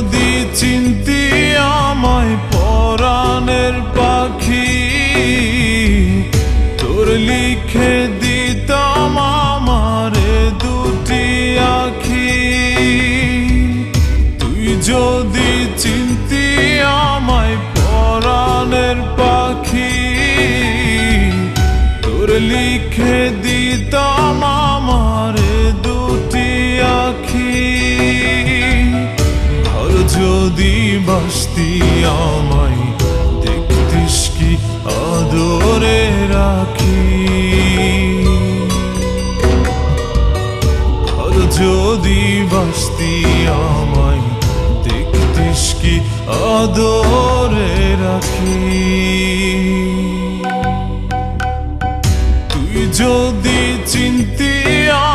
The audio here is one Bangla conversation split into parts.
যদি চিনতি আমায় পরাণের পাখি, তোর লিখে দিতাম আমারে দুটি আখি। তুই যদি চিনতি আমায় পরাণের পাখি, তোর লিখে দিতাম আমারে দুটি আখি। আর যদি বাসতি আমায় দেখতিস কি আদরে রাখি। আর যদি বাসতি আমায় দেখতিস কি আদরে রাখি। তুই যদি চিনতি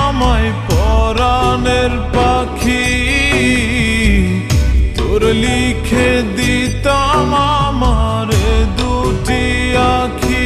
আমায় পরাণের পাখি, তোর লিখে দিতাম আমারে দুটি আখি।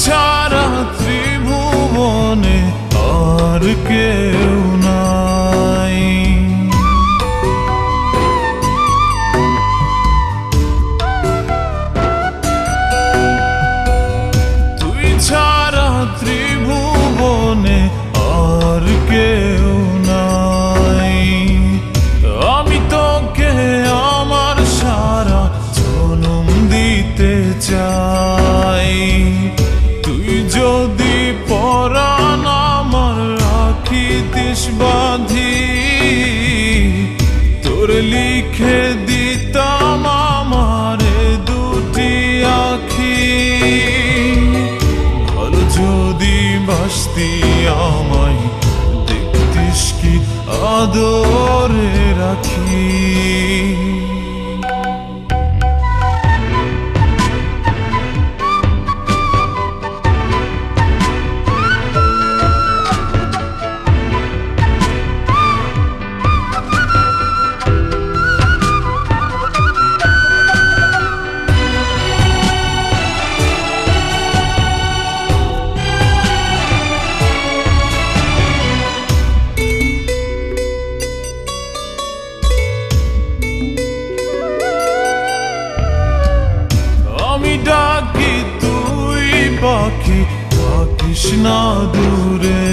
ছাড়া ত্রিভুবনে আর কেউ নাই। তুই ছাড়া ত্রিভুবনে আর কেউ নাই। আমি তোকে আমার সারা জনম দিতে চাই। তুই যদি পরাণ আমার রাখিতিস বাঁধি, তোর লিখে দিতাম আমারে দুটি আখি। ভালো যদি বাসতি আমায় দেখতিস কি আদরে রাখি। ডাকি তুই পাখি থাকিস না দূরে।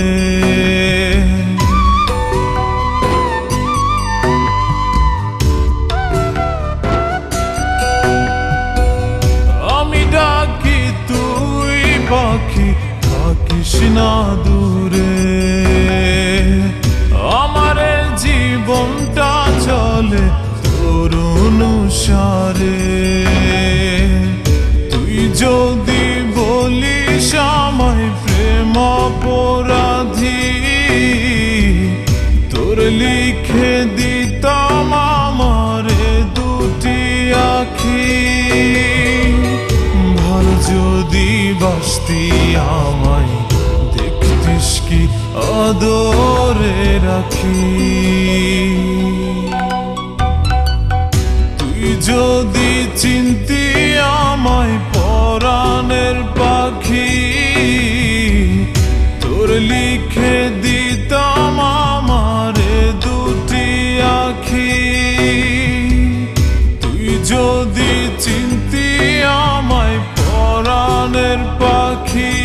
আমি ডাকি তুই পাখি থাকিস না দূরে। আমার জীবনটা চলে তোর অনুসারে। যদি বলিস আমায় প্রেম অপরাধী, তোর লিখে দিতাম আমারে দুটি আখি। ভালো যদি বাসতি আমায় দেখতিস কি আদরে রাখি। তুই যদি চিনতি আমায় পরাণের পাখি, তোর লিখে দিতাম আমারে দুটি আখি। তুই যদি চিনতি আমায় পরাণের পাখি,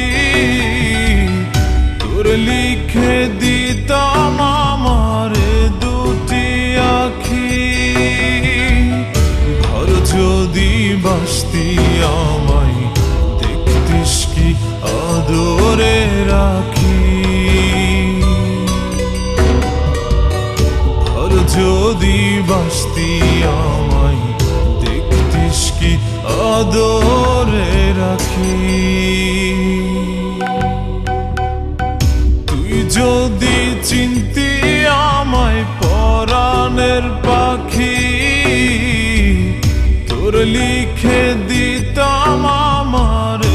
তোর লিখে দিতাম আমারে দুটি আখি। ঘর যদি বাসতি আমায় দেখতিস কি আদরে রাখি। ঘর যদি বাসতি আমায় দেখতিস কি আদরে রাখি। তুই যদি চিনতি আমায় লিখে দিতাম আমার